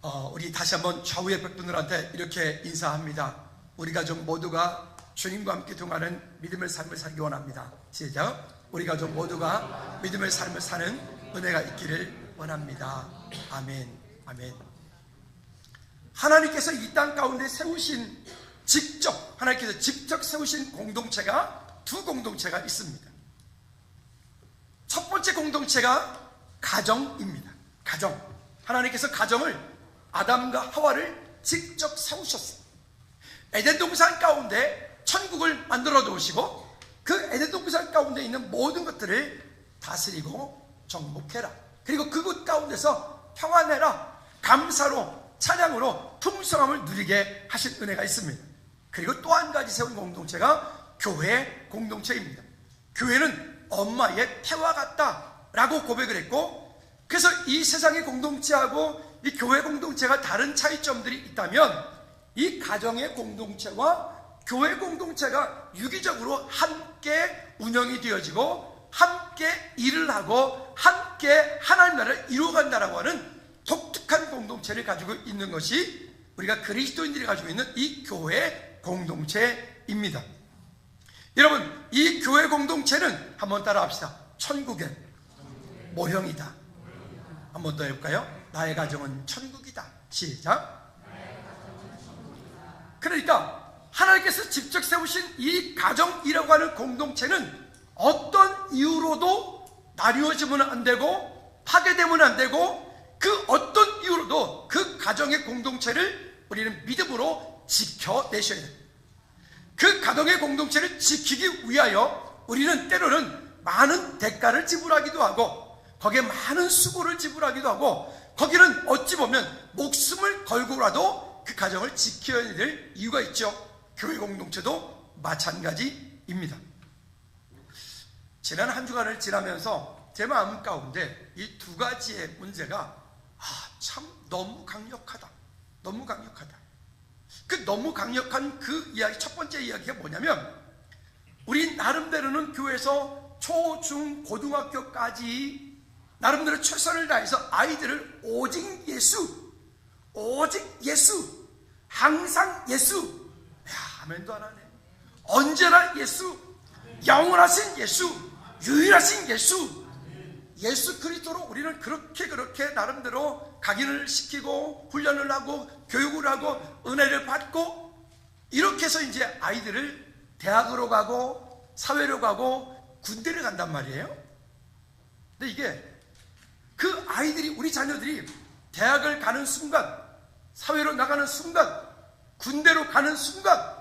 우리 다시 한번 좌우의 백분들한테 이렇게 인사합니다. 우리 가족 모두가 주님과 함께 동하는 믿음의 삶을 살기 원합니다. 시작. 우리 가족 모두가 믿음의 삶을 사는 은혜가 있기를 원합니다. 아멘. 아멘. 하나님께서 이 땅 가운데 세우신 하나님께서 직접 세우신 공동체가 두 공동체가 있습니다. 첫 번째 공동체가 가정입니다. 가정. 하나님께서 가정을 아담과 하와를 직접 세우셨어요. 에덴 동산 가운데 천국을 만들어 놓으시고 그 에덴 동산 가운데 있는 모든 것들을 다스리고 정복해라. 그리고 그곳 가운데서 평안해라. 감사로 찬양으로 풍성함을 누리게 하신 은혜가 있습니다. 그리고 또 한 가지 세운 공동체가 교회 공동체입니다. 교회는 엄마의 태와 같다라고 고백을 했고, 그래서 이 세상의 공동체하고 이 교회 공동체가 다른 차이점들이 있다면 이 가정의 공동체와 교회 공동체가 유기적으로 함께 운영이 되어지고 함께 일을 하고 함께 하나님 나라를 이루어간다라고 하는 독특한 공동체를 가지고 있는 것이 우리가 그리스도인들이 가지고 있는 이 교회 공동체입니다. 여러분, 이 교회 공동체는 한번 따라 합시다. 천국의 모형이다. 한번 더 해볼까요? 나의 가정은 천국이다. 시작. 그러니까 하나님께서 직접 세우신 이 가정이라고 하는 공동체는 어떤 이유로도 나뉘어지면 안 되고 파괴되면 안 되고, 그 어떤 이유로도 그 가정의 공동체를 우리는 믿음으로 지켜내셔야 돼요. 그 가정의 공동체를 지키기 위하여 우리는 때로는 많은 대가를 지불하기도 하고 거기에 많은 수고를 지불하기도 하고, 거기는 어찌 보면 목숨을 걸고라도 그 가정을 지켜야 될 이유가 있죠. 교회 공동체도 마찬가지입니다. 지난 한 주간을 지나면서 제 마음 가운데 이 두 가지의 문제가 참 너무 강력하다. 너무 강력하다. 그 너무 강력한 그 이야기, 첫 번째 이야기가 뭐냐면, 우리 나름대로는 교회에서 초, 중, 고등학교까지 나름대로 최선을 다해서 아이들을 오직 예수, 항상 예수, 아멘도 안 하네. 언제나 예수, 영원하신 예수, 유일하신 예수 그리스도로 우리는 그렇게 나름대로 각인을 시키고 훈련을 하고 교육을 하고 은혜를 받고, 이렇게 해서 이제 아이들을 대학으로 가고 사회로 가고 군대를 간단 말이에요. 근데 이게 그 아이들이, 우리 자녀들이 대학을 가는 순간, 사회로 나가는 순간, 군대로 가는 순간,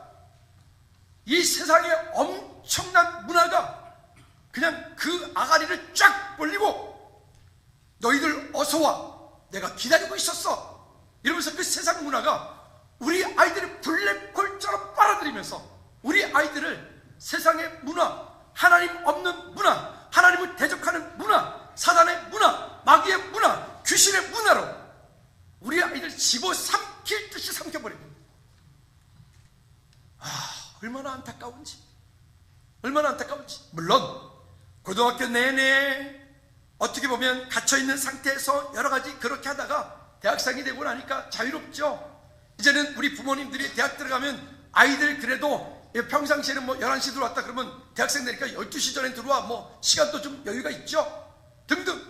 이 세상에 엄청난 문화가 그냥 그 아가리를 쫙 벌리고 너희들 어서와, 내가 기다리고 있었어, 이러면서 그 세상 문화가 우리 아이들을 블랙홀처럼 빨아들이면서 우리 아이들을 세상의 문화, 하나님 없는 문화, 하나님을 대적하는 문화, 사단의 문화, 마귀의 문화, 귀신의 문화로 우리 아이들 집어삼킬 듯이 삼켜버립니다. 얼마나 안타까운지. 물론 고등학교 내내 어떻게 보면 갇혀있는 상태에서 여러 가지 그렇게 하다가 대학생이 되고 나니까 자유롭죠. 이제는 우리 부모님들이 대학 들어가면 아이들 그래도 평상시에는 11시 들어왔다 그러면 대학생 되니까 12시 전에 들어와, 시간도 좀 여유가 있죠 등등.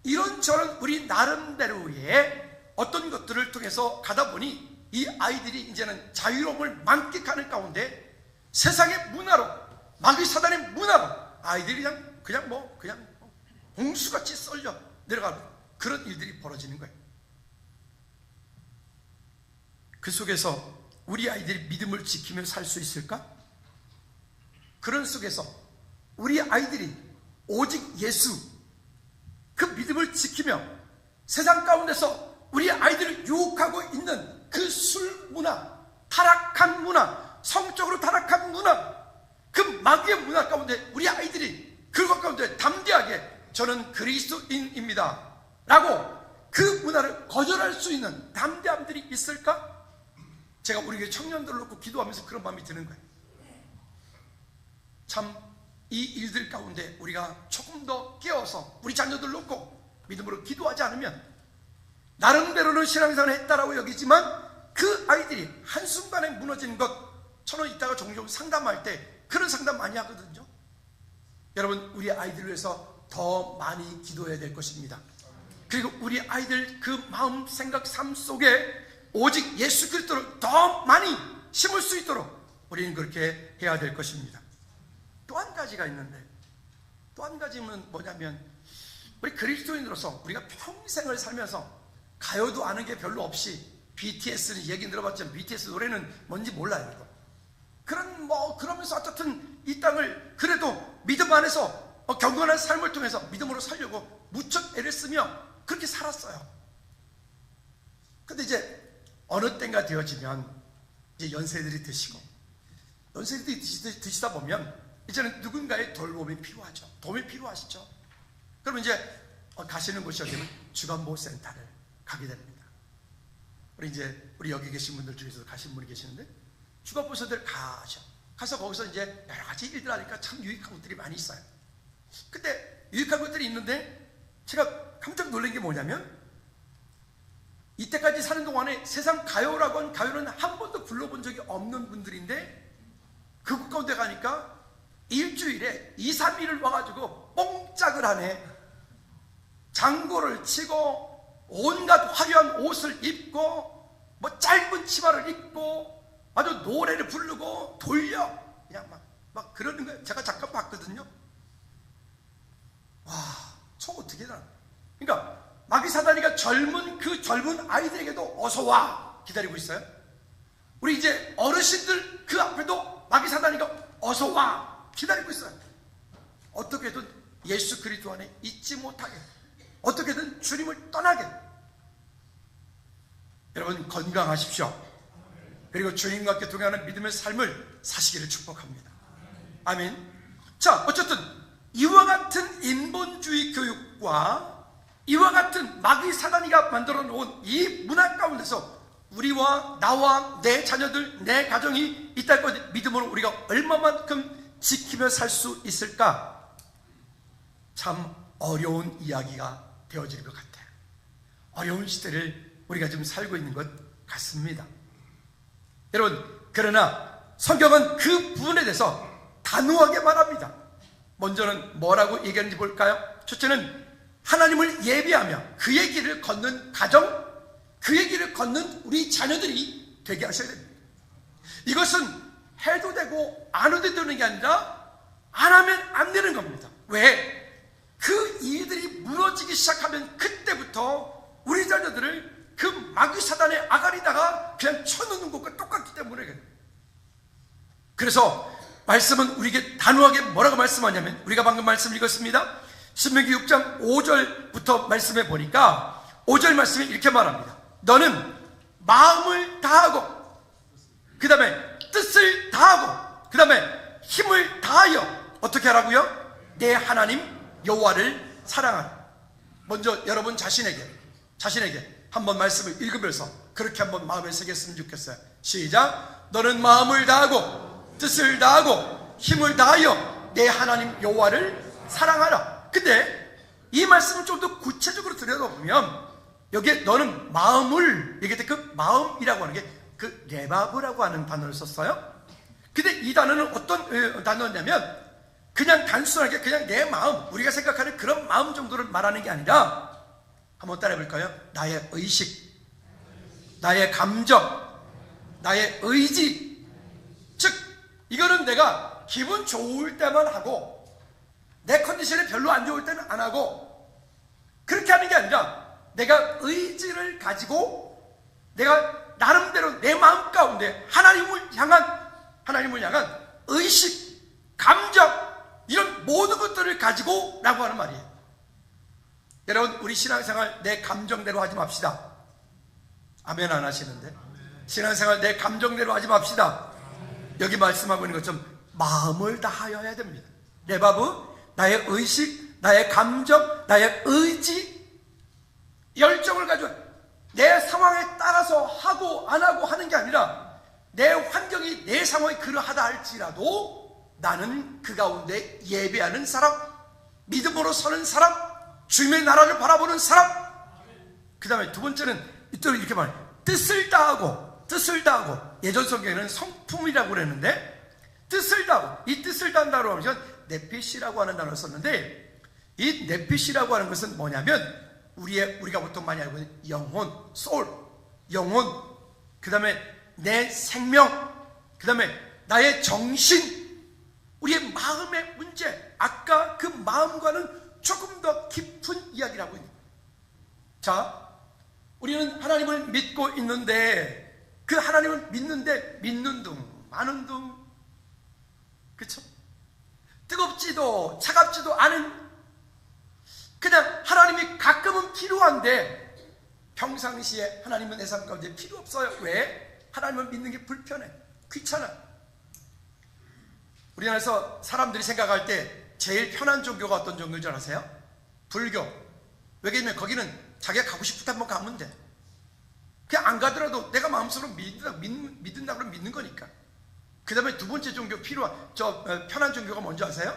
이런저런 우리 나름대로의 어떤 것들을 통해서 가다 보니 이 아이들이 이제는 자유로움을 만끽하는 가운데 세상의 문화로, 마귀 사단의 문화로 아이들이 그냥 홍수같이 썰려 내려가는 그런 일들이 벌어지는 거예요. 그 속에서 우리 아이들이 믿음을 지키며 살 수 있을까? 그런 속에서 우리 아이들이 오직 예수, 그 믿음을 지키며 세상 가운데서 우리 아이들을 유혹하고 있는 그 술 문화, 타락한 문화, 성적으로 타락한 문화, 그 마귀의 문화 가운데 우리 아이들이 그것 가운데 담대하게 저는 그리스도인입니다 라고 그 문화를 거절할 수 있는 담대함들이 있을까? 제가 우리 교회 청년들을 놓고 기도하면서 그런 마음이 드는 거예요. 참 이 일들 가운데 우리가 조금 더 깨어서 우리 자녀들 놓고 믿음으로 기도하지 않으면 나름대로는 신앙생활을 했다라고 여기지만 그 아이들이 한순간에 무너지는 것, 저는 이따가 종종 상담할 때 그런 상담 많이 하거든요. 여러분, 우리 아이들을 위해서 더 많이 기도해야 될 것입니다. 그리고 우리 아이들 그 마음, 생각, 삶 속에 오직 예수 그리스도를 더 많이 심을 수 있도록 우리는 그렇게 해야 될 것입니다. 또 한 가지가 있는데, 또 한 가지는 뭐냐면, 우리 그리스도인으로서 우리가 평생을 살면서 가요도 아는 게 별로 없이, BTS는 얘기 들어봤지만 BTS 노래는 뭔지 몰라요. 이거. 그러면서 어떻든 이 땅을 그래도 믿음 안에서 경건한 삶을 통해서 믿음으로 살려고 무척 애를 쓰며 그렇게 살았어요. 근데 이제 어느 때가 되어지면 이제 연세들이 드시고, 연세들이 드시다 보면 이제는 누군가의 돌봄이 필요하죠. 도움이 필요하시죠. 그러면 이제 가시는 곳이 어디냐면 주간보호센터를 가게 됩니다. 우리 여기 계신 분들 중에서 가신 분이 계시는데, 주간보호센터를 가서 거기서 이제 여러 가지 일들 하니까 참 유익한 것들이 많이 있어요. 근데 유익한 것들이 있는데 제가 깜짝 놀란 게 뭐냐면, 이때까지 사는 동안에 세상 가요라고 한 가요는 한 번도 불러본 적이 없는 분들인데, 그 가운데 가니까 일주일에 2, 3일을 와가지고 뽕짝을 하네. 장구를 치고 온갖 화려한 옷을 입고 뭐 짧은 치마를 입고 아주 노래를 부르고 돌려 그냥 막 그러는 거예요. 제가 잠깐 봤거든요. 와, 저 어떻게 나? 그러니까 마귀사단이가 그 젊은 아이들에게도 어서 와 기다리고 있어요. 우리 이제 어르신들 그 앞에도 마귀사단이가 어서 와 기다리고 있어요. 어떻게든 예수 그리스도 안에 있지 못하게, 어떻게든 주님을 떠나게. 여러분, 건강하십시오. 그리고 주님과 함께 동행하는 믿음의 삶을 사시기를 축복합니다. 아멘. 자, 어쨌든 이와 같은 인본주의 교육과 이와 같은 마귀 사단이가 만들어 놓은 이 문화 가운데서 우리와 나와 내 자녀들, 내 가정이 있다는 것 믿음으로 우리가 얼마만큼 지키며 살 수 있을까? 참 어려운 이야기가 되어지는 것 같아요. 어려운 시대를 우리가 지금 살고 있는 것 같습니다. 여러분, 그러나 성경은 그 부분에 대해서 단호하게 말합니다. 먼저는 뭐라고 얘기하는지 볼까요? 첫째는 하나님을 예배하며 그의 길을 걷는 가정, 그의 길을 걷는 우리 자녀들이 되게 하셔야 됩니다. 이것은 해도 되고 안 해도 되는 게 아니라 안 하면 안 되는 겁니다. 왜? 그 이들이 무너지기 시작하면 그때부터 우리 자녀들을 그 마귀 사단의 아가리다가 그냥 쳐놓는 것과 똑같기 때문에. 그래서 말씀은 우리에게 단호하게 뭐라고 말씀하냐면, 우리가 방금 말씀 읽었습니다. 신명기 6장 5절부터 말씀해 보니까 5절 말씀이 이렇게 말합니다. 너는 마음을 다하고, 그 다음에 뜻을 다하고, 그 다음에 힘을 다하여 어떻게 하라고요? 내 하나님 여호와를 사랑하라. 먼저 여러분 자신에게 한번 말씀을 읽으면서 그렇게 한번 마음에 새겼으면 좋겠어요. 시작. 너는 마음을 다하고 뜻을 다하고 힘을 다하여 내 하나님 여호와를 사랑하라. 근데 이 말씀을 좀 더 구체적으로 들여다보면 여기에 너는 마음을 얘기할 때 그 마음이라고 하는 게 그 레바브라고 하는 단어를 썼어요. 근데 이 단어는 어떤 단어냐면 그냥 단순하게 그냥 내 마음, 우리가 생각하는 그런 마음 정도를 말하는 게 아니라, 한번 따라해 볼까요? 나의 의식, 나의 감정, 나의 의지. 즉 이거는 내가 기분 좋을 때만 하고 내 컨디션이 별로 안 좋을 때는 안 하고 그렇게 하는 게 아니라 내가 의지를 가지고 내가 나름대로 내 마음 가운데 하나님을 향한 의식, 감정, 이런 모든 것들을 가지고 라고 하는 말이에요. 여러분, 우리 신앙생활 내 감정대로 하지 맙시다. 아멘 안 하시는데? 신앙생활 내 감정대로 하지 맙시다. 여기 말씀하고 있는 것처럼 마음을 다하여 해야 됩니다. 레바브, 나의 의식, 나의 감정, 나의 의지, 열정을 가지고 내 상황에 따라서 하고 안 하고 하는 게 아니라 내 환경이 내 상황이 그러하다 할지라도 나는 그 가운데 예배하는 사람, 믿음으로 서는 사람, 주님의 나라를 바라보는 사람, 그 다음에 두 번째는 또 이렇게 말해요. 뜻을 다하고 예전 성경에는 성품이라고 그랬는데 뜻을 다하고, 이 뜻을 다한다고 하면 네피시라고 하는 단어를 썼는데, 이 네피시라고 하는 것은 뭐냐면 우리가 보통 많이 알고 있는 영혼, 소울, 영혼, 그 다음에 내 생명, 그 다음에 나의 정신, 우리의 마음의 문제, 아까 그 마음과는 조금 더 깊은 이야기를 하고 있는 거예요. 자, 우리는 하나님을 믿고 있는데, 그 하나님을 믿는데 믿는 둥 마는 둥, 그렇죠? 뜨겁지도 차갑지도 않은, 그냥 하나님이 가끔은 필요한데 평상시에 하나님은 내 삶 가운데 필요 없어요. 왜? 하나님을 믿는 게 불편해, 귀찮아. 우리나라에서 사람들이 생각할 때 제일 편한 종교가 어떤 종교인 줄 아세요? 불교. 왜냐면 거기는 자기가 가고 싶을 때 한번 가면 돼. 그냥 안 가더라도 내가 마음속으로 믿는다 그러면 믿는 거니까. 그 다음에 두 번째 종교 편한 종교가 뭔지 아세요?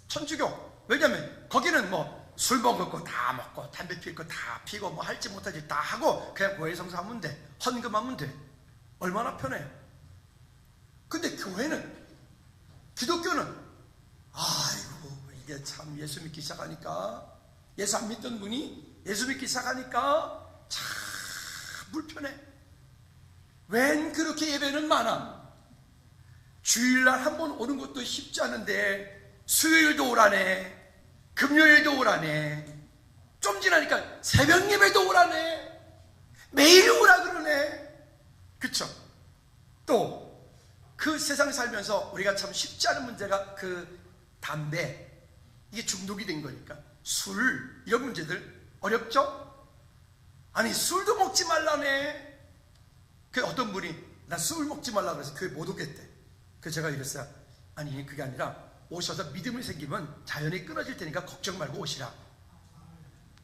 천주교. 왜냐면 거기는 뭐 술 먹을 거 다 먹고 담배 피울 거 다 피고 뭐 할지 못하지 다 하고 그냥 고해성사하면 돼. 헌금하면 돼. 얼마나 편해요. 근데 교회는, 기독교는 아이고 이게 참 예수 믿기 시작하니까, 예수 안 믿던 분이 예수 믿기 시작하니까 참 불편해. 웬 그렇게 예배는 많아. 주일날 한 번 오는 것도 쉽지 않은데 수요일도 오라네, 금요일도 오라네, 좀 지나니까 새벽 예배도 오라네, 매일 오라 그러네. 그쵸? 또 그 세상 살면서 우리가 참 쉽지 않은 문제가 그 담배, 이게 중독이 된 거니까 술, 이런 문제들 어렵죠? 아니 술도 먹지 말라네. 그 어떤 분이 나 술 먹지 말라 그래서 교회 못 오겠대. 그래서 제가 이랬어요. 아니 그게 아니라 오셔서 믿음이 생기면 자연히 끊어질 테니까 걱정 말고 오시라.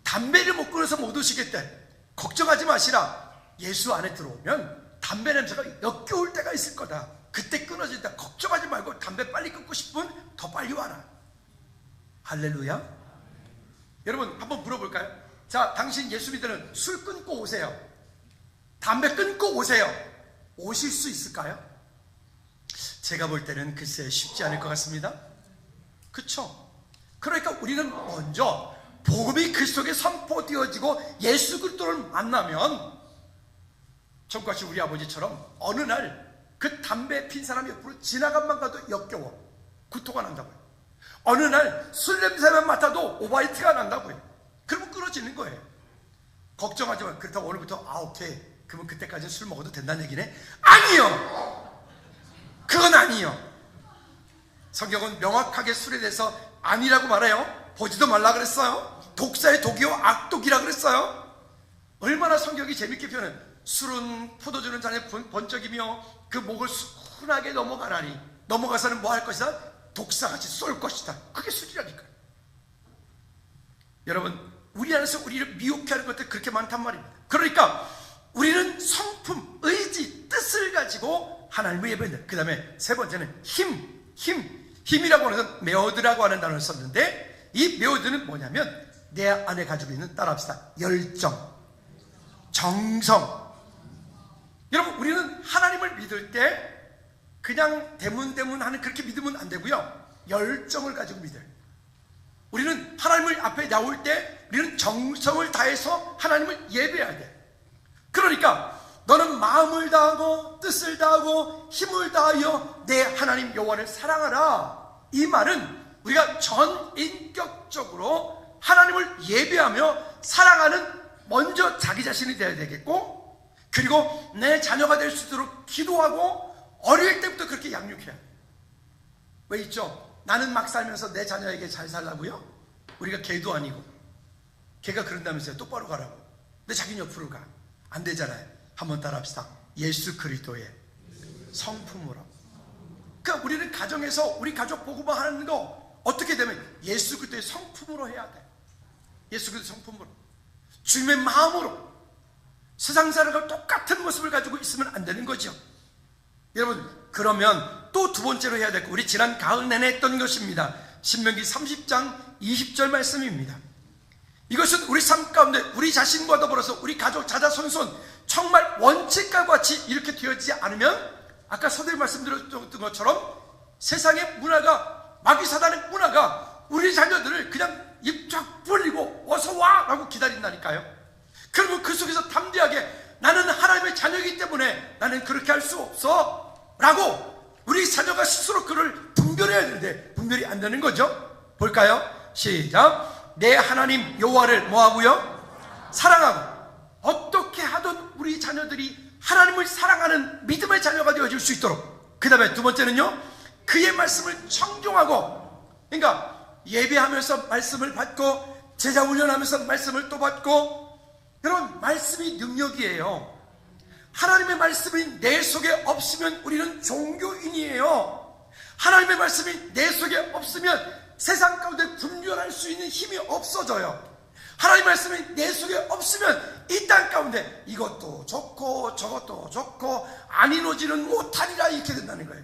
담배를 못 끊어서 못 오시겠대. 걱정하지 마시라. 예수 안에 들어오면 담배 냄새가 역겨울 때가 있을 거다. 그때 끊어진다. 걱정하지 말고 담배 빨리 끊고 싶으면 더 빨리 와라. 할렐루야. 여러분 한번 물어볼까요? 자, 당신 예수 믿으면 술 끊고 오세요, 담배 끊고 오세요, 오실 수 있을까요? 제가 볼 때는 글쎄 쉽지 않을 것 같습니다. 그쵸? 그러니까 우리는 먼저 복음이 그 속에 선포되어지고 예수 그리스도를 만나면 천국 가신 우리 아버지처럼 어느 날 그 담배 핀 사람이 옆으로 지나간만 가도 역겨워, 구토가 난다고요. 어느 날 술 냄새만 맡아도 오바이트가 난다고요. 그러면 끊어지는 거예요. 걱정하지 마. 그렇다고 오늘부터 오케이 그러면 그때까지는 술 먹어도 된다는 얘기네? 아니요, 그건 아니요. 성경은 명확하게 술에 대해서 아니라고 말해요. 보지도 말라 그랬어요. 독사의 독이요 악독이라 그랬어요. 얼마나 성경이 재밌게 표현해. 술은 포도주는 잔의 번쩍이며 그 목을 순하게 넘어가나니 넘어가서는 뭐 할 것이다? 독사같이 쏠 것이다. 그게 술이라니까요. 여러분 우리 안에서 우리를 미혹해 하는 것들 그렇게 많단 말입니다. 그러니까 우리는 성품, 의지, 뜻을 가지고 하나님을 예배한다. 그 다음에 세 번째는 힘이라고 하는 것은 메오드라고 하는 단어를 썼는데, 이 메오드는 뭐냐면 내 안에 가지고 있는, 따라합시다, 열정, 정성. 여러분 우리는 하나님을 믿을 때 그냥 대문대문하는 그렇게 믿으면 안 되고요, 열정을 가지고 믿어요. 우리는 하나님을 앞에 나올 때 우리는 정성을 다해서 하나님을 예배해야 돼. 그러니까 너는 마음을 다하고 뜻을 다하고 힘을 다하여 내 하나님 여호와를 사랑하라. 이 말은 우리가 전인격적으로 하나님을 예배하며 사랑하는 먼저 자기 자신이 되어야 되겠고, 그리고 내 자녀가 될 수 있도록 기도하고 어릴 때부터 그렇게 양육해야 돼. 왜 있죠? 나는 막 살면서 내 자녀에게 잘 살라고요? 우리가 개도 아니고. 개가 그런다면서요. 똑바로 가라고. 근데 자기는 옆으로 가. 안 되잖아요. 한번 따라합시다. 예수 그리스도의 성품으로. 그러니까 우리는 가정에서 우리 가족 보고만 하는 거 어떻게 되면 예수 그리스도의 성품으로 해야 돼. 예수 그리스도의 성품으로, 주님의 마음으로. 세상 사람과 똑같은 모습을 가지고 있으면 안 되는 거죠. 여러분 그러면 또 두 번째로 해야 될 거, 우리 지난 가을 내내 했던 것입니다. 신명기 30장 20절 말씀입니다. 이것은 우리 삶 가운데 우리 자신과 더불어서 우리 가족, 자자손손 정말 원칙과 같이 이렇게 되어지지 않으면 아까 서두에 말씀드렸던 것처럼 세상의 문화가, 마귀사단의 문화가 우리 자녀들을 그냥 입 쫙 벌리고 어서 와! 라고 기다린다니까요. 그러면 그 속에서 담대하게 나는 하나님의 자녀이기 때문에 나는 그렇게 할 수 없어 라고 우리 자녀가 스스로 그를 분별해야 되는데 분별이 안 되는 거죠. 볼까요? 시작. 내 하나님 여호와를 뭐하고요? 사랑하고 어떻게 하든 우리 자녀들이 하나님을 사랑하는 믿음의 자녀가 되어질 수 있도록, 그 다음에 두 번째는요, 그의 말씀을 청종하고, 그러니까 예배하면서 말씀을 받고 제자훈련하면서 말씀을 또 받고, 여러분 말씀이 능력이에요. 하나님의 말씀이 내 속에 없으면 우리는 종교인이에요. 하나님의 말씀이 내 속에 없으면 세상 가운데 분별할 수 있는 힘이 없어져요. 하나님의 말씀이 내 속에 없으면 이 땅 가운데 이것도 좋고 저것도 좋고 안 이루어지는 못하리라 이렇게 된다는 거예요.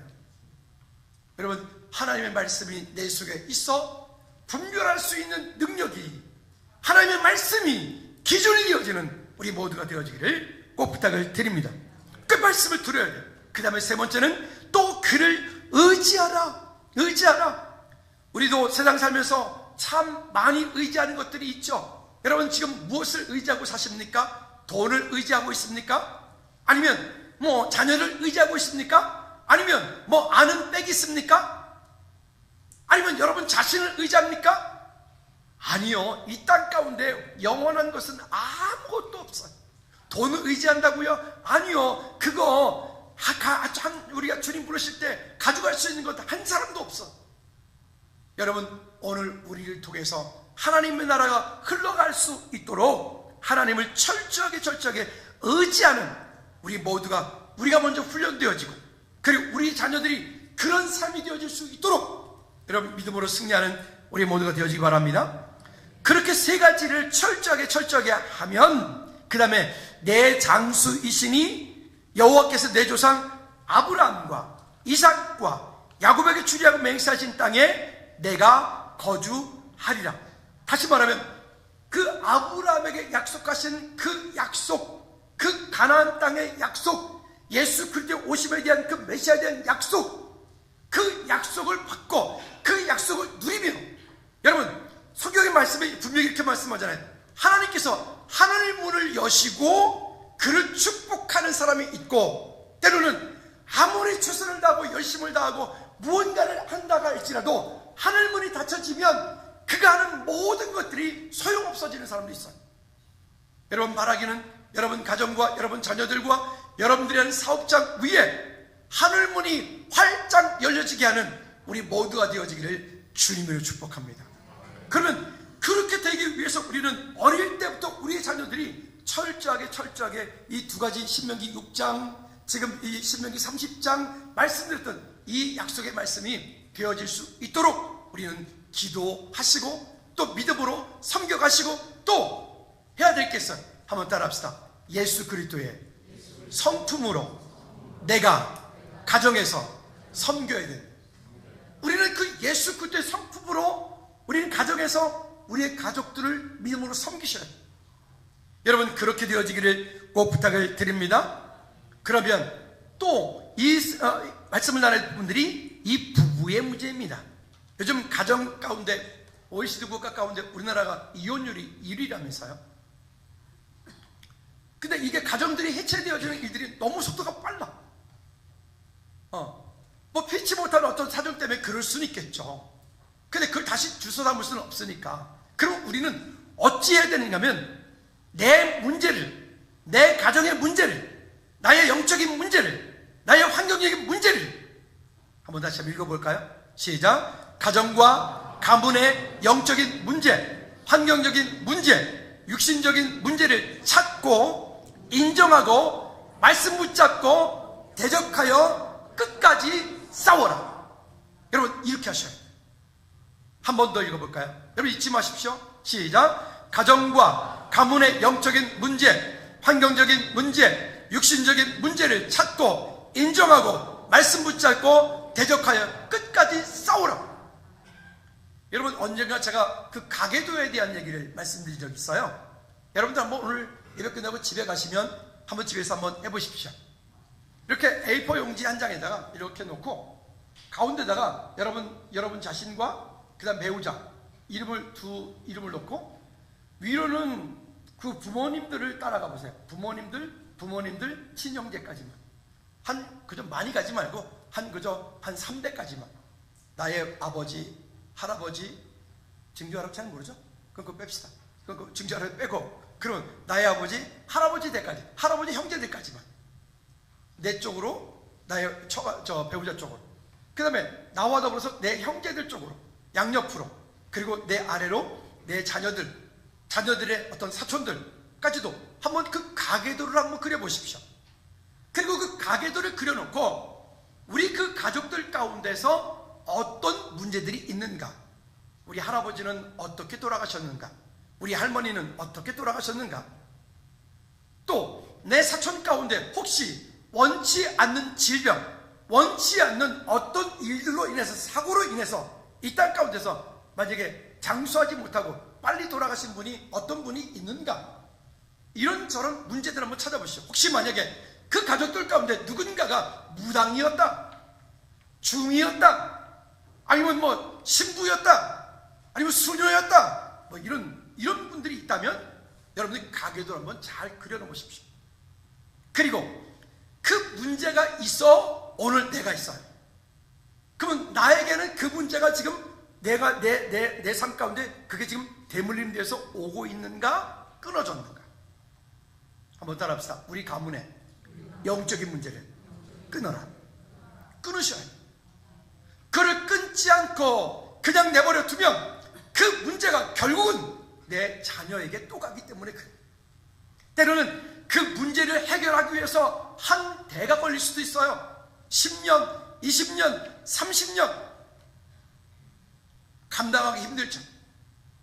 여러분 하나님의 말씀이 내 속에 있어 분별할 수 있는 능력이, 하나님의 말씀이 기준이 되어지는 우리 모두가 되어지기를 꼭 부탁을 드립니다. 그 말씀을 들어야 돼요. 그 다음에 세 번째는 또 그를 의지하라. 의지하라. 우리도 세상 살면서 참 많이 의지하는 것들이 있죠. 여러분 지금 무엇을 의지하고 사십니까? 돈을 의지하고 있습니까? 아니면 뭐 자녀를 의지하고 있습니까? 아니면 뭐 아는 백이 있습니까? 아니면 여러분 자신을 의지합니까? 아니요. 이 땅 가운데 영원한 것은 아무것도 없어요. 돈을 의지한다고요? 아니요. 그거 우리가 주님 부르실 때 가져갈 수 있는 것 한 사람도 없어. 여러분 오늘 우리를 통해서 하나님의 나라가 흘러갈 수 있도록 하나님을 철저하게 의지하는 우리 모두가, 우리가 먼저 훈련되어지고 그리고 우리 자녀들이 그런 삶이 되어질 수 있도록 여러분 믿음으로 승리하는 우리 모두가 되어지기 바랍니다. 그렇게 세 가지를 철저하게 하면 그 다음에 내 장수이시니 여호와께서 내 조상 아브라함과 이삭과 야곱에게 주리하고 맹세하신 땅에 내가 거주하리라. 다시 말하면 그 아브라함에게 약속하신 그 약속, 그 가나안 땅의 약속, 예수 그리스도의 오심에 대한 그 메시아에 대한 약속, 그 약속을 받고 그 약속을 누리며, 여러분 성경의 말씀에 분명히 이렇게 말씀하잖아요. 하나님께서 하늘 문을 여시고 그를 축복하는 사람이 있고, 때로는 아무리 최선을 다하고 열심을 다하고 무언가를 한다가 할지라도 하늘 문이 닫혀지면 그가 하는 모든 것들이 소용없어지는 사람도 있어요. 여러분 말하기는 여러분 가정과 여러분 자녀들과 여러분들이 하는 사업장 위에 하늘 문이 활짝 열려지게 하는 우리 모두가 되어지기를 주님으로 축복합니다. 그러면 그렇게 되기 위해서 우리는 어릴 때부터 우리의 자녀들이 철저하게 이 두 가지 신명기 6장, 지금 이 신명기 30장 말씀드렸던 이 약속의 말씀이 되어질 수 있도록 우리는 기도하시고 또 믿음으로 섬겨가시고 또 해야 될 게 있어요. 한번 따라합시다. 예수 그리스도의 성품으로 내가 가정에서 섬겨야 돼. 우리는 그 예수 그리스도의 성품으로 우리는 가정에서 우리의 가족들을 믿음으로 섬기셔야 돼요. 여러분 그렇게 되어지기를 꼭 부탁을 드립니다. 그러면 또 이 말씀을 나눌 분들이 이 부부의 문제입니다. 요즘 가정 가운데 OECD 국가 가운데 우리나라가 이혼율이 1위라면서요. 근데 이게 가정들이 해체되어지는 일들이 너무 속도가 빨라. 뭐 피치 못하는 어떤 사정 때문에 그럴 수는 있겠죠. 근데 그걸 다시 주워 담을 수는 없으니까. 그럼 우리는 어찌해야 되느냐면 내 문제를, 내 가정의 문제를, 나의 영적인 문제를, 나의 환경적인 문제를 한번 다시 한번 읽어볼까요? 시작. 가정과 가문의 영적인 문제, 환경적인 문제, 육신적인 문제를 찾고 인정하고 말씀 붙잡고 대적하여 끝까지 싸워라. 여러분 이렇게 하셔야 돼요. 한 번 더 읽어볼까요? 여러분 잊지 마십시오. 시작. 가정과 가문의 영적인 문제, 환경적인 문제, 육신적인 문제를 찾고 인정하고 말씀 붙잡고 대적하여 끝까지 싸우라. 여러분, 언젠가 제가 그 가계도에 대한 얘기를 말씀드린 적이 있어요. 여러분들 한번 오늘 예배 끝나고 집에 가시면 한번 집에서 한번 해보십시오. 이렇게 A4 용지 한 장에다가 이렇게 놓고 가운데다가 여러분 자신과 그 다음 배우자 이름을 놓고 위로는 그 부모님들을 따라가 보세요. 부모님들 친형제까지만 그저 많이 가지 말고 그저 한 3대까지만. 나의 아버지, 할아버지, 증조할아버지 잘 모르죠? 그럼 그거 뺍시다. 그럼 그 증조할아버지 빼고, 그럼 나의 아버지, 할아버지 대까지, 할아버지 형제들까지만. 내 쪽으로, 나의 배우자 쪽으로. 그 다음에 나와 더불어서 내 형제들 쪽으로, 양옆으로, 그리고 내 아래로 내 자녀들의 어떤 사촌들까지도 한번 그 가계도를 한번 그려보십시오. 그리고 그 가계도를 그려놓고 우리 그 가족들 가운데서 어떤 문제들이 있는가, 우리 할아버지는 어떻게 돌아가셨는가, 우리 할머니는 어떻게 돌아가셨는가, 또 내 사촌 가운데 혹시 원치 않는 질병, 원치 않는 어떤 일들로 인해서, 사고로 인해서 이 땅 가운데서 만약에 장수하지 못하고 빨리 돌아가신 분이 어떤 분이 있는가, 이런저런 문제들 한번 찾아보시죠. 혹시 만약에 그 가족들 가운데 누군가가 무당이었다, 중이었다, 아니면 뭐 신부였다, 아니면 수녀였다, 뭐 이런 분들이 있다면 여러분들이 가계도 한번 잘 그려놓으십시오. 그리고 그 문제가 있어 오늘 내가 있어요. 그러면 나에게는 그 문제가 지금 내가 내 삶 가운데 그게 지금 대물림돼서 오고 있는가, 끊어졌는가. 한번 따라합시다. 우리 가문의 영적인 문제를 끊어라. 끊으셔야 해요. 그를 끊지 않고 그냥 내버려 두면 그 문제가 결국은 내 자녀에게 또 가기 때문에 그래요. 때로는 그 문제를 해결하기 위해서 한 대가 걸릴 수도 있어요. 10년, 20년, 30년. 감당하기 힘들죠.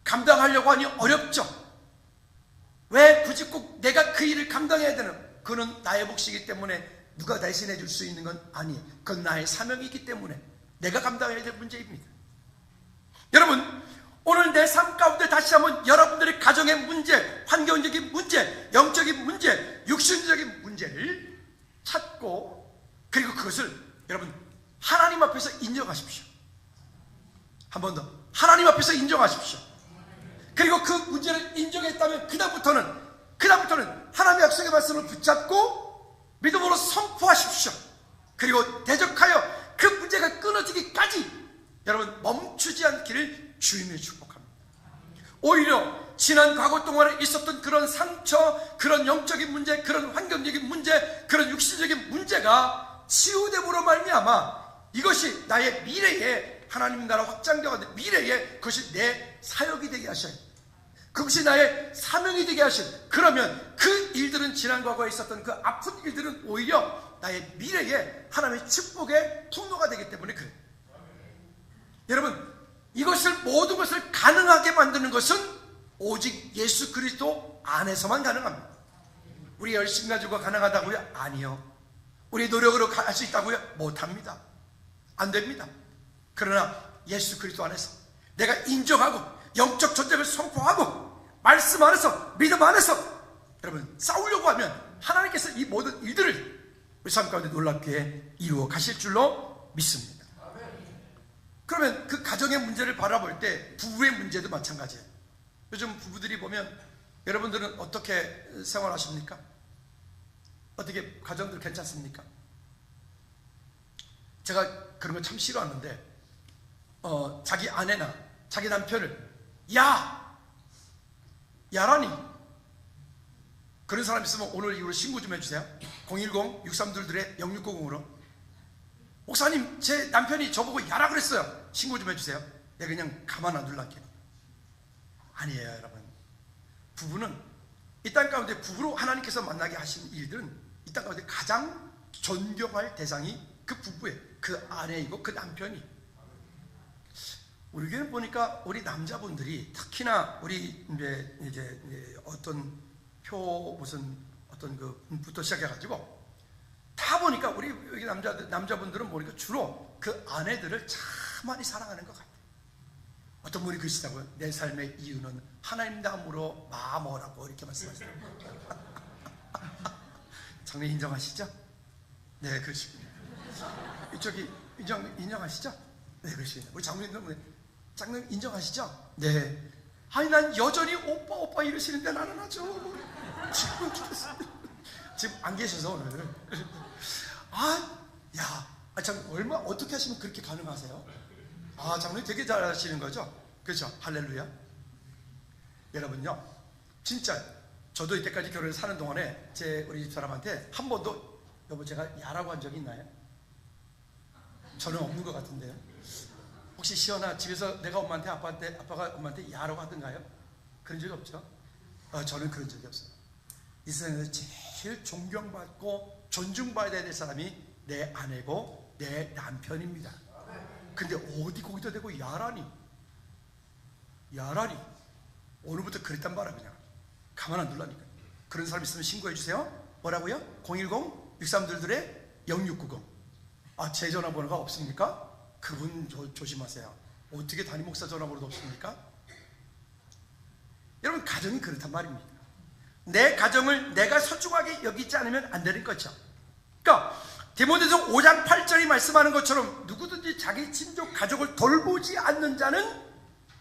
감당하려고 하니 어렵죠. 왜 굳이 꼭 내가 그 일을 감당해야 되는? 그건 나의 몫이기 때문에 누가 대신해 줄 수 있는 건 아니에요. 그건 나의 사명이기 때문에 내가 감당해야 될 문제입니다. 여러분, 오늘 내 삶 가운데 다시 한번 여러분들의 가정의 문제, 환경적인 문제, 영적인 문제, 육신적인 문제를 찾고, 그리고 그것을 여러분 하나님 앞에서 인정하십시오. 한 번 더, 하나님 앞에서 인정하십시오. 그리고 그 문제를 인정했다면 그다음부터는 하나님의 약속의 말씀을 붙잡고 믿음으로 선포하십시오. 그리고 대적하여 그 문제가 끊어지기까지 여러분 멈추지 않기를 주님이 축복합니다. 오히려 지난 과거 동안에 있었던 그런 상처, 그런 영적인 문제, 그런 환경적인 문제, 그런 육신적인 문제가 치유됨으로 말미암아 이것이 나의 미래에 하나님 나라 확장되어가는 미래에 그것이 내 사역이 되게 하셔요. 그것이 나의 사명이 되게 하신, 그러면 그 일들은, 지난 과거에 있었던 그 아픈 일들은 오히려 나의 미래에 하나님의 축복의 통로가 되기 때문에 그래요. 여러분, 이것을 모든 것을 가능하게 만드는 것은 오직 예수 그리스도 안에서만 가능합니다. 우리 열심 가지고 가능하다고요? 아니요. 우리 노력으로 할 수 있다고요? 못합니다. 안 됩니다. 그러나 예수 그리스도 안에서 내가 인정하고 영적 전쟁을 선포하고 말씀 안에서, 믿음 안에서 여러분 싸우려고 하면 하나님께서 이 모든 일들을 우리 삶 가운데 놀랍게 이루어 가실 줄로 믿습니다. 그러면 그 가정의 문제를 바라볼 때 부부의 문제도 마찬가지예요. 요즘 부부들이 보면 여러분들은 어떻게 생활하십니까? 어떻게 가정들 괜찮습니까? 제가 그런 거 참 싫어하는데 자기 아내나 자기 남편을 야라니 그런 사람 있으면 오늘 이후로 신고 좀 해주세요. 010-6322-0690으로 목사님, 제 남편이 저보고 야라 그랬어요. 신고 좀 해주세요. 내가 그냥 가만 안 둘랄게요. 아니에요, 여러분. 부부는 이 땅 가운데 부부로 하나님께서 만나게 하신 일들은 이 땅 가운데 가장 존경할 대상이 그 부부예요. 그 아내이고 그 남편이. 우리 교회는 보니까 우리 남자분들이 특히나 우리 이제 어떤 부터 시작해가지고 다 보니까 우리 여기 남자분들은 보니까 주로 그 아내들을 참 많이 사랑하는 것 같아요. 어떤 분이 그러시다고요. 내 삶의 이유는 하나님 다음으로 마모라고 이렇게 말씀하시더라고요. 장로님 인정하시죠? 네, 그러시군요. 이쪽이 인정하시죠? 네, 그러시군요. 우리 장로님 인정하시죠? 네. 아니, 난 여전히 오빠 이러시는데 나는 아주 지금 안 계셔서 오늘. 참 어떻게 하시면 그렇게 가능하세요? 장로님 되게 잘하시는 거죠? 그렇죠? 할렐루야. 여러분요, 진짜 저도 이때까지 결혼을 사는 동안에 우리 집사람한테 한 번도 여보 제가 야라고 한 적이 있나요? 저는 없는 것 같은데요. 혹시 시연아 집에서 내가 아빠가 엄마한테 야라고 하던가요? 그런 적이 없죠? 저는 그런 적이 없어요. 이 세상에서 제일 존경받고 존중받아야 될 사람이 내 아내고 내 남편입니다. 근데 어디 거기다 대고 야라니 오늘부터 그랬단 말이야. 그냥 가만 안 둘라니까. 그런 사람 있으면 신고해 주세요. 뭐라고요? 010-6322-0690. 제 전화번호가 없습니까? 그분 조심하세요. 어떻게 담임 목사 전화번호도 없습니까? 여러분, 가정이 그렇단 말입니다. 내 가정을 내가 소중하게 여기지 않으면 안 되는 거죠. 그러니까 디모데서 5장 8절이 말씀하는 것처럼 누구든지 자기 친족 가족을 돌보지 않는 자는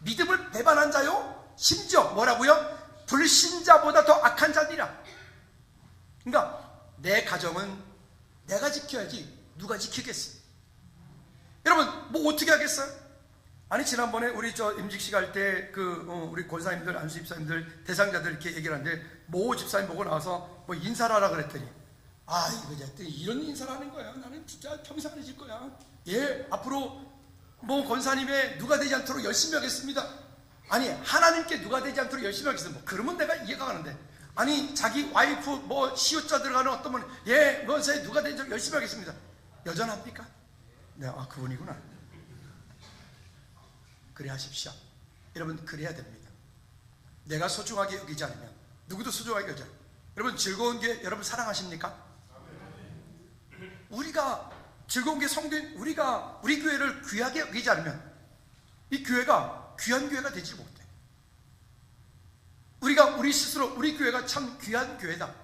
믿음을 배반한 자요, 심지어 뭐라고요? 불신자보다 더 악한 자니라. 그러니까 내 가정은 내가 지켜야지 누가 지키겠어? 여러분, 뭐 어떻게 하겠어요? 아니, 지난번에 우리 임직식 할 때 우리 권사님들, 안수 집사님들, 대상자들 이렇게 얘기를 하는데 모 집사님 보고 나와서 뭐 인사를 하라 그랬더니 이런 인사를 하는 거야. 나는 진짜 평생 안 해줄 거야. 앞으로 뭐 권사님의 누가 되지 않도록 열심히 하겠습니다. 아니, 하나님께 누가 되지 않도록 열심히 하겠습니다. 그러면 내가 이해가 가는데, 아니 자기 와이프 뭐 시옷자 들어가는 어떤 분 뭐세 누가 되지 않도록 열심히 하겠습니다. 여전합니까? 네, 그분이구나. 그래 하십시오. 여러분, 그래야 됩니다. 내가 소중하게 여기지 않으면 누구도 소중하게 여기지 않아요. 여러분, 즐거운 게 여러분 사랑하십니까? 우리가 즐거운 게 우리가 우리 교회를 귀하게 여기지 않으면 이 교회가 귀한 교회가 되지 못해. 우리가 우리 스스로 우리 교회가 참 귀한 교회다.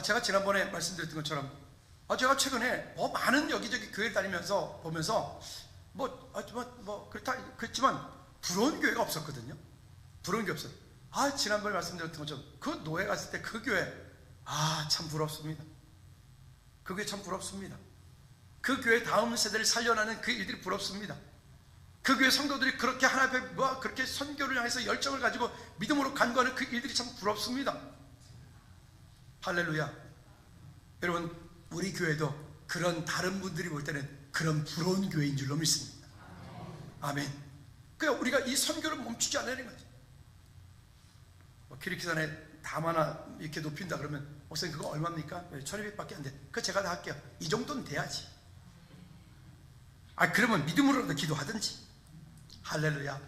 제가 지난번에 말씀드렸던 것처럼 제가 최근에 많은 여기저기 교회를 다니면서 보면서 그렇지만 부러운 교회가 없었거든요. 부러운 게 없어요. 지난번에 말씀드렸던 것처럼 그 노예 갔을 때 그 교회 참 부럽습니다. 그 교회 참 부럽습니다. 그 교회 다음 세대를 살려나는 그 일들이 부럽습니다. 그 교회 성도들이 그렇게 하나님 앞에 그렇게 선교를 향해서 열정을 가지고 믿음으로 간구하는 그 일들이 참 부럽습니다. 할렐루야. 여러분, 우리 교회도 그런 다른 분들이 볼 때는 그런 부러운 교회인 줄로 믿습니다. 아멘. 그러니까 우리가 이 선교를 멈추지 않으려는 거지. 키리키산에 담 하나 이렇게 높인다 그러면 목사님 그거 얼마입니까? 1200밖에 안 돼. 그거 제가 다 할게요. 이 정도는 돼야지. 그러면 믿음으로도 기도하든지. 할렐루야.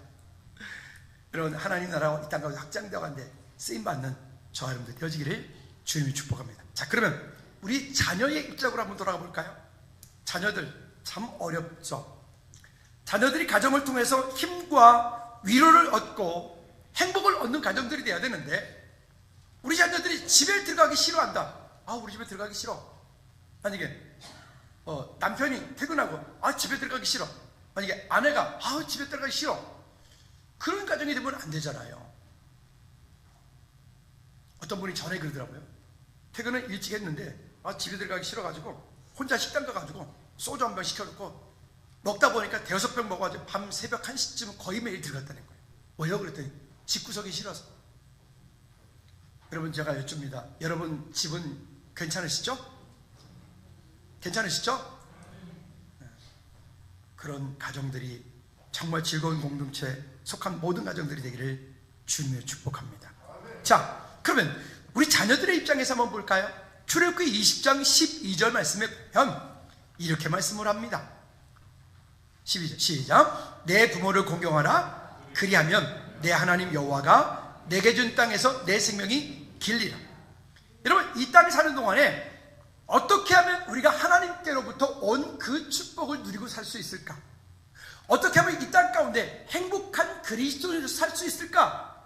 여러분, 하나님 나라가 이 땅 가운데 확장되어 가는데 쓰임받는 저와 여러분들 되어지기를 주님이 축복합니다. 자, 그러면 우리 자녀의 입장으로 한번 돌아가 볼까요? 자녀들 참 어렵죠. 자녀들이 가정을 통해서 힘과 위로를 얻고 행복을 얻는 가정들이 돼야 되는데, 우리 자녀들이 집에 들어가기 싫어한다. 우리 집에 들어가기 싫어. 만약에 남편이 퇴근하고 집에 들어가기 싫어. 만약에 아내가 집에 들어가기 싫어. 그런 가정이 되면 안 되잖아요. 어떤 분이 전에 그러더라고요. 퇴근을 일찍 했는데 집에 들어가기 싫어가지고 혼자 식당 가가지고 소주 한 병 시켜놓고 먹다 보니까 대여섯 병 먹어가지고 밤 새벽 1시쯤 거의 매일 들어갔다는 거예요. 왜요? 그랬더니 집구석이 싫어서. 여러분, 제가 여쭙니다. 여러분 집은 괜찮으시죠? 괜찮으시죠? 그런 가정들이 정말 즐거운 공동체에 속한 모든 가정들이 되기를 주님의 축복합니다. 자, 그러면 우리 자녀들의 입장에서 한번 볼까요? 출애굽기 20장 12절 말씀에 보면 이렇게 말씀을 합니다. 12절 시작. 내 부모를 공경하라. 그리하면 내 하나님 여호와가 내게 준 땅에서 내 생명이 길리라. 여러분, 이 땅에 사는 동안에 어떻게 하면 우리가 하나님께로부터 온 그 축복을 누리고 살 수 있을까? 어떻게 하면 이 땅 가운데 행복한 그리스도인으로 살 수 있을까?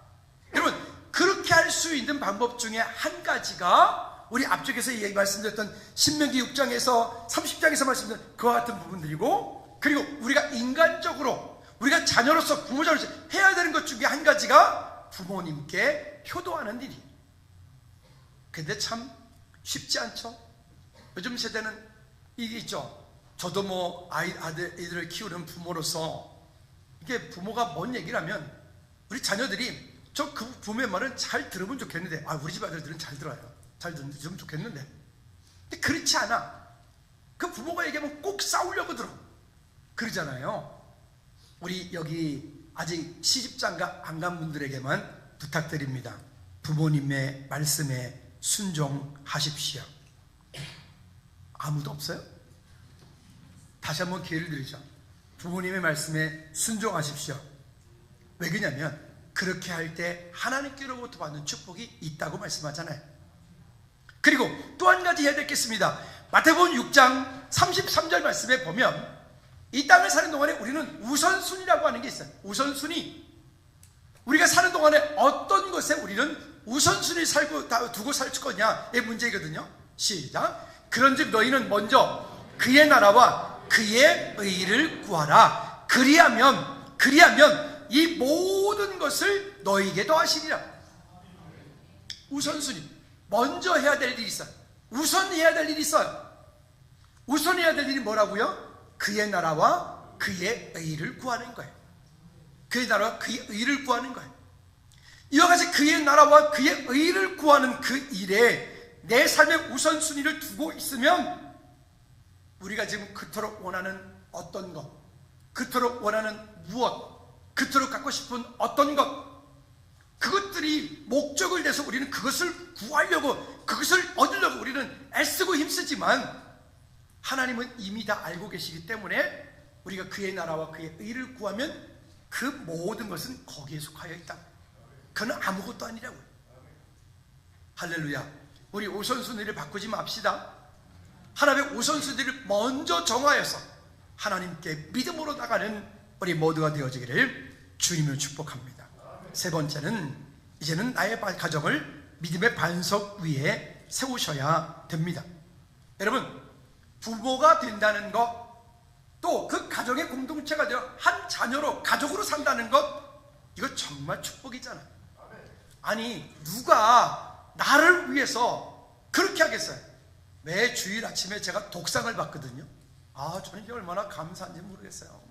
여러분, 그렇게 할 수 있는 방법 중에 한 가지가 우리 앞쪽에서 말씀드렸던 신명기 6장에서 30장에서 말씀드린 그와 같은 부분들이고, 그리고 우리가 인간적으로 우리가 자녀로서 부모자로서 해야 되는 것 중에 한 가지가 부모님께 효도하는 일이에요. 근데 참 쉽지 않죠? 요즘 세대는 이게 있죠. 저도 뭐 아이들을 키우는 부모로서 이게 부모가 뭔 얘기를 하면 우리 자녀들이 저 그 부모의 말은 잘 들으면 좋겠는데, 우리 집 아들들은 잘 들어요. 잘 들으면 좋겠는데. 근데 그렇지 않아. 그 부모가 얘기하면 꼭 싸우려고 들어. 그러잖아요. 우리 여기 아직 시집장가 안 간 분들에게만 부탁드립니다. 부모님의 말씀에 순종하십시오. 아무도 없어요? 다시 한번 기회를 드리죠. 부모님의 말씀에 순종하십시오. 왜 그러냐면 그렇게 할 때 하나님께로부터 받는 축복이 있다고 말씀하잖아요. 그리고 또 한 가지 해야 되겠습니다. 마태복음 6장 33절 말씀에 보면 이 땅을 사는 동안에 우리는 우선순위라고 하는 게 있어요. 우선순위. 우리가 사는 동안에 어떤 것에 우리는 우선순위 두고 살 거냐의 문제이거든요. 시작. 그런즉 너희는 먼저 그의 나라와 그의 의를 구하라. 그리하면 이 모든 것을 너희에게 더하시리라. 우선순위. 먼저 해야 될 일이 있어요. 우선해야 될 일이 있어요. 우선해야 될 일이 뭐라고요? 그의 나라와 그의 의를 구하는 거예요. 그의 나라와 그의 의를 구하는 거예요. 이와 같이 그의 나라와 그의 의를 구하는 그 일에 내 삶의 우선순위를 두고 있으면 우리가 지금 그토록 원하는 어떤 것, 그토록 원하는 무엇, 그토록 갖고 싶은 어떤 것, 그것들이 목적을 내서 우리는 그것을 구하려고, 그것을 얻으려고 우리는 애쓰고 힘쓰지만 하나님은 이미 다 알고 계시기 때문에 우리가 그의 나라와 그의 의를 구하면 그 모든 것은 거기에 속하여 있다. 그는 아무것도 아니라고요. 할렐루야. 우리 우선순위를 바꾸지 맙시다. 하나님의 우선순위를 먼저 정하여서 하나님께 믿음으로 나가는 우리 모두가 되어지기를 주님을 축복합니다. 세 번째는 이제는 나의 가정을 믿음의 반석 위에 세우셔야 됩니다. 여러분, 부모가 된다는 것, 또 그 가정의 공동체가 되어 한 자녀로 가족으로 산다는 것, 이거 정말 축복이잖아요. 아니, 누가 나를 위해서 그렇게 하겠어요? 매 주일 아침에 제가 독상을 받거든요. 저는 이게 얼마나 감사한지 모르겠어요.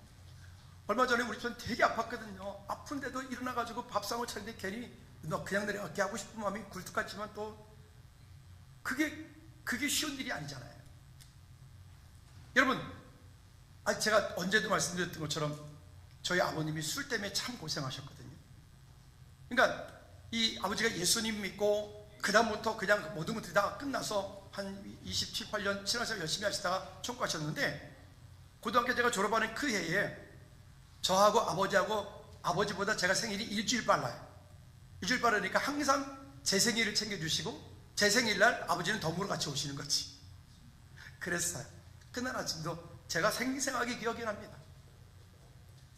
얼마 전에 우리 편 되게 아팠거든요. 아픈데도 일어나가지고 밥상을 차리는데 괜히 그냥 내려가게 하고 싶은 마음이 굴뚝 같지만 또 그게 쉬운 일이 아니잖아요. 여러분, 제가 언제도 말씀드렸던 것처럼 저희 아버님이 술 때문에 참 고생하셨거든요. 그러니까 이 아버지가 예수님 믿고 그 다음부터 그냥 모든 것들이 다 끝나서 한 27, 8년 신앙생활 열심히 하시다가 천국하셨는데, 고등학교 제가 졸업하는 그 해에 저하고 아버지하고, 아버지보다 제가 생일이 일주일 빨라요. 일주일 빠르니까 항상 제 생일을 챙겨주시고 제 생일날 아버지는 덤으로 같이 오시는 거지. 그랬어요. 그날 아침도 제가 생생하게 기억이 납니다.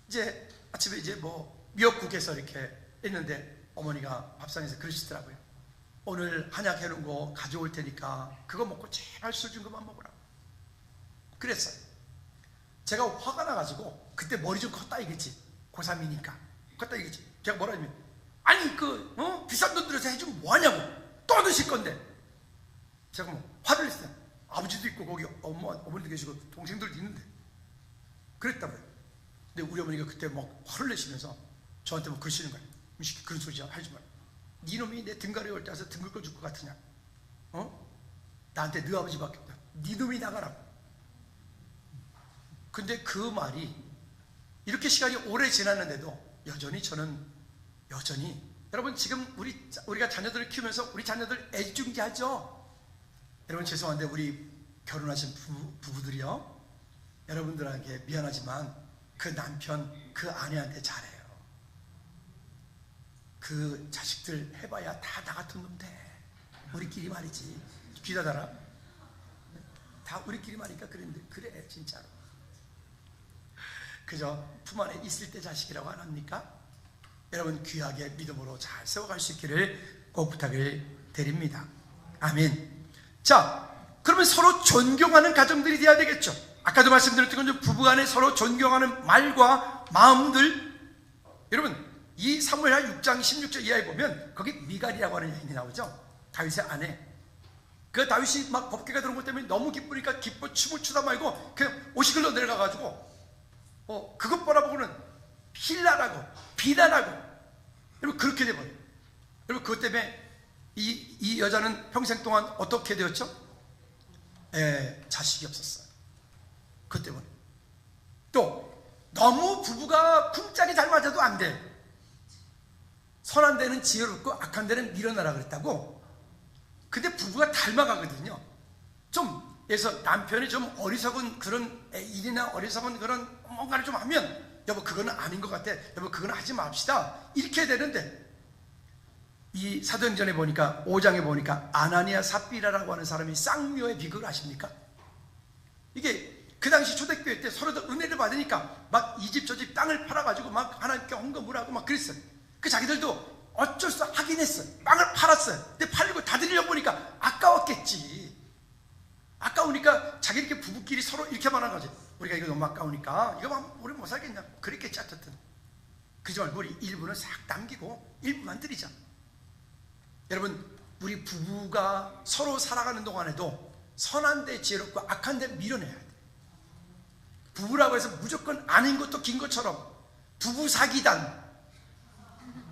이제 아침에 이제 미역국에서 이렇게 있는데 어머니가 밥상에서 그러시더라고요. 오늘 한약 해놓은 거 가져올 테니까 그거 먹고 제발 술 준 것만 먹으라고. 그랬어요. 제가 화가 나가지고, 그때 머리 좀 컸다 이겠지. 고3이니까 컸다 이겠지. 제가 뭐라 하냐면, 아니 비싼 돈 들여서 해주면 뭐하냐고, 또 드실 건데. 제가 화를 냈어요. 아버지도 있고 거기 어머니도 계시고 동생들도 있는데. 그랬다고요. 근데 우리 어머니가 그때 화를 내시면서 저한테 그러시는 거예요. 그런 소리 하지 마. 네 놈이 내 등가리 올 때 와서 등 긁어 줄 것 같으냐? 나한테 네 아버지밖에 없다. 네 놈이 나가라고. 근데 그 말이 이렇게 시간이 오래 지났는데도 여전히 여러분, 지금 우리가 자녀들을 키우면서 우리 자녀들 애중지하죠? 여러분, 죄송한데 우리 결혼하신 부부들이요, 여러분들에게 미안하지만 그 남편, 그 아내한테 잘해요. 그 자식들 해봐야 다 나 같은 놈 돼. 우리끼리 말이지. 귀다 달아. 다 우리끼리 말이니까 그랬는데, 그래 진짜로. 그저 품 안에 있을 때 자식이라고 안 합니까? 여러분 귀하게 믿음으로 잘 세워갈 수 있기를 꼭 부탁을 드립니다. 아멘. 자, 그러면 서로 존경하는 가정들이 되어야 되겠죠. 아까도 말씀드렸던 건 부부간에 서로 존경하는 말과 마음들. 여러분 이 사무엘하 6장 16절 이하에 보면 거기 미갈이라고 하는 여인이 나오죠. 다윗의 아내. 그 다윗이 막 법궤가 들어온 것 때문에 너무 기쁘니까 기뻐 춤을 추다 말고 그냥 옷이 흘러 내려가가지고 그것 바라보고는 힐나라고 비난하고 여러분 그렇게 돼버려요. 여러분 그것 때문에 이 여자는 평생 동안 어떻게 되었죠? 자식이 없었어요. 그것 때문에. 또 너무 부부가 쿵짝이 잘 맞아도 안 돼. 선한 데는 지혜롭고 악한 데는 밀어내라 그랬다고. 근데 부부가 닮아가거든요. 좀 그래서 남편이 좀 어리석은 그런 일이나 어리석은 그런 뭔가를 좀 하면 여보 그거는 아닌 것 같아, 여보 그거는 하지 맙시다 이렇게 되는데, 이 사도행전에 보니까 5장에 보니까 아나니아 삽비라라고 하는 사람이 쌍묘의 비극을 아십니까? 이게 그 당시 초대교회 때 서로들 은혜를 받으니까 막 이 집 저 집 땅을 팔아가지고 막 하나님께 헌금을 하고 막 그랬어요. 그 자기들도 어쩔 수 하긴 했어요. 땅을 팔았어요. 근데 팔리고 다 드리려고 보니까 아까웠겠지. 아까우니까 자기들끼리 부부끼리 서로 이렇게 말한 거지. 우리가 이거 너무 아까우니까 이거 우리 못 살겠냐 그랬겠지. 어쨌든 그러지 말고 우리 일부는 싹 남기고 일부만 드리자. 여러분 우리 부부가 서로 살아가는 동안에도 선한 데 지혜롭고 악한 데 밀어내야 돼. 부부라고 해서 무조건 아닌 것도 긴 것처럼 부부 사기단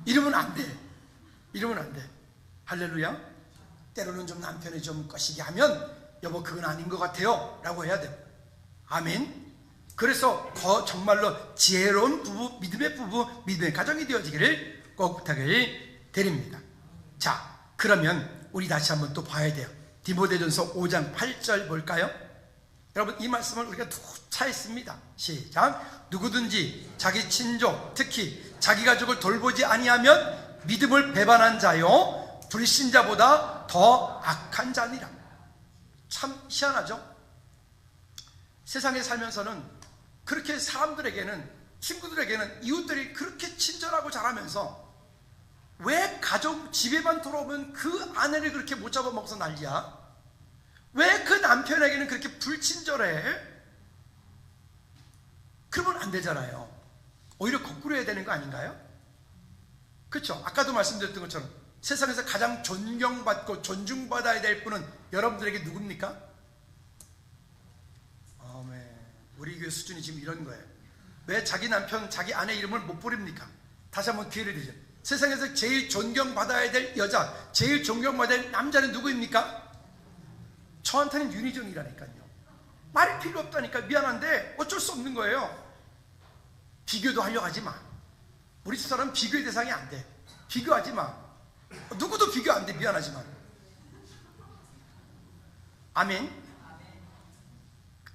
이러면 안 돼. 이러면 안 돼. 할렐루야. 때로는 좀 남편이 좀 꺼시게 하면 여보 그건 아닌 것 같아요 라고 해야 돼. 아멘. 그래서 정말로 지혜로운 부부, 믿음의 부부, 믿음의 가정이 되어지기를 꼭 부탁을 드립니다. 자, 그러면 우리 다시 한번 또 봐야 돼요. 디모데전서 5장 8절 볼까요? 여러분 이 말씀을 우리가 누차했습니다. 시작. 누구든지 자기 친족 특히 자기 가족을 돌보지 아니하면 믿음을 배반한 자요 불신자보다 더 악한 자니라. 참 희한하죠? 세상에 살면서는 그렇게 사람들에게는, 친구들에게는 이웃들이 그렇게 친절하고 잘하면서 왜 가족 집에만 돌아오면 그 아내를 그렇게 못 잡아먹어서 난리야? 왜 그 남편에게는 그렇게 불친절해? 그러면 안 되잖아요. 오히려 거꾸로 해야 되는 거 아닌가요? 그렇죠? 아까도 말씀드렸던 것처럼 세상에서 가장 존경받고 존중받아야 될 분은 여러분들에게 누굽니까? 아멘. 우리 교회 수준이 지금 이런 거예요. 왜 자기 남편, 자기 아내 이름을 못 부릅니까? 다시 한번 기회를 드리죠. 세상에서 제일 존경받아야 될 여자, 제일 존경받아야 될 남자는 누구입니까? 저한테는 윤희정이라니까요. 말이 필요 없다니까. 미안한데 어쩔 수 없는 거예요. 비교도 하려고 하지 마. 우리 두 사람 비교의 대상이 안 돼. 비교하지 마. 누구도 비교 안 돼. 미안하지만. 아멘.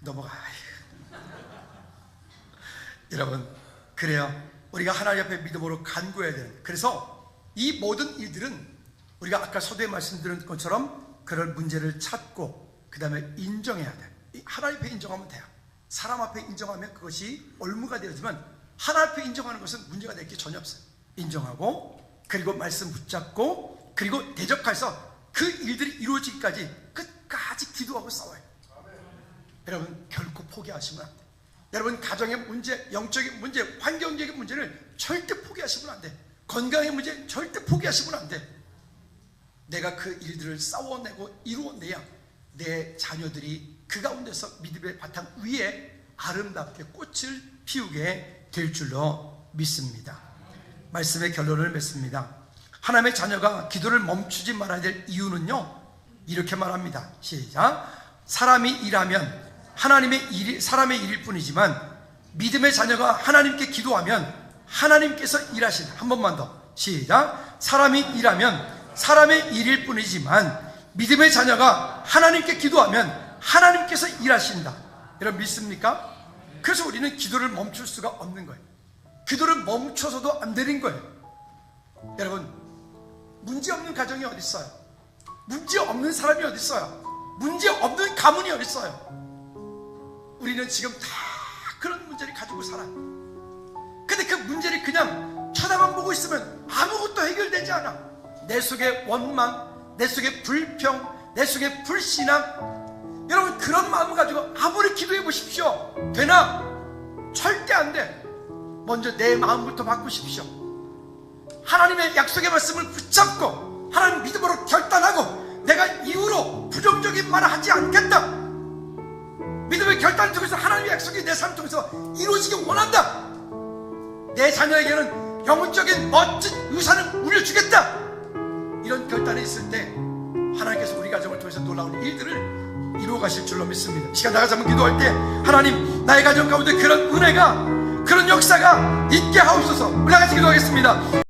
넘어가. 여러분 그래요. 우리가 하나님 앞에 믿음으로 간구해야 되는. 그래서 이 모든 일들은 우리가 아까 서두에 말씀드린 것처럼 그런 문제를 찾고 그 다음에 인정해야 돼. 하나님 앞에 인정하면 돼요. 사람 앞에 인정하면 그것이 올무가 되지만 하나님 앞에 인정하는 것은 문제가 될 게 전혀 없어요. 인정하고 그리고 말씀 붙잡고 그리고 대적해서 그 일들이 이루어지기까지 끝까지 기도하고 싸워요. 여러분 결코 포기하시면 안 돼요. 여러분 가정의 문제, 영적인 문제, 환경적인 문제를 절대 포기하시면 안 돼. 건강의 문제 절대 포기하시면 안 돼. 내가 그 일들을 싸워내고 이루어내야 내 자녀들이 그 가운데서 믿음의 바탕 위에 아름답게 꽃을 피우게 될 줄로 믿습니다. 말씀의 결론을 맺습니다. 하나님의 자녀가 기도를 멈추지 말아야 될 이유는요 이렇게 말합니다. 시작. 사람이 일하면 사람의 일일 뿐이지만 믿음의 자녀가 하나님께 기도하면 하나님께서 일하신다. 한 번만 더. 시작. 사람이 일하면 사람의 일일 뿐이지만 믿음의 자녀가 하나님께 기도하면 하나님께서 일하신다. 여러분 믿습니까? 그래서 우리는 기도를 멈출 수가 없는 거예요. 기도를 멈춰서도 안 되는 거예요. 여러분 문제 없는 가정이 어디 있어요? 문제 없는 사람이 어디 있어요? 문제 없는 가문이 어디 있어요? 우리는 지금 다 그런 문제를 가지고 두고 살아. 근데 그 문제를 그냥 쳐다만 보고 있으면 아무것도 해결되지 않아. 내 속에 원망, 내 속에 불평, 내 속에 불신앙. 여러분, 그런 마음을 가지고 아무리 기도해 보십시오. 되나? 절대 안 돼. 먼저 내 마음부터 바꾸십시오. 하나님의 약속의 말씀을 붙잡고 하나님 믿음으로 결단하고 내가 이후로 부정적인 말을 하지 않겠다. 믿음의 결단을 통해서 하나님의 약속이 내 삶을 통해서 이루어지기 원한다. 내 자녀에게는 영혼적인 멋진 유산을 물려주겠다. 이런 결단이 있을 때 하나님께서 우리 가정을 통해서 놀라운 일들을 이루어 가실 줄로 믿습니다. 시간 나가서 한번 기도할 때 하나님, 나의 가정 가운데 그런 은혜가, 그런 역사가 있게 하옵소서. 우리 다 같이 기도하겠습니다.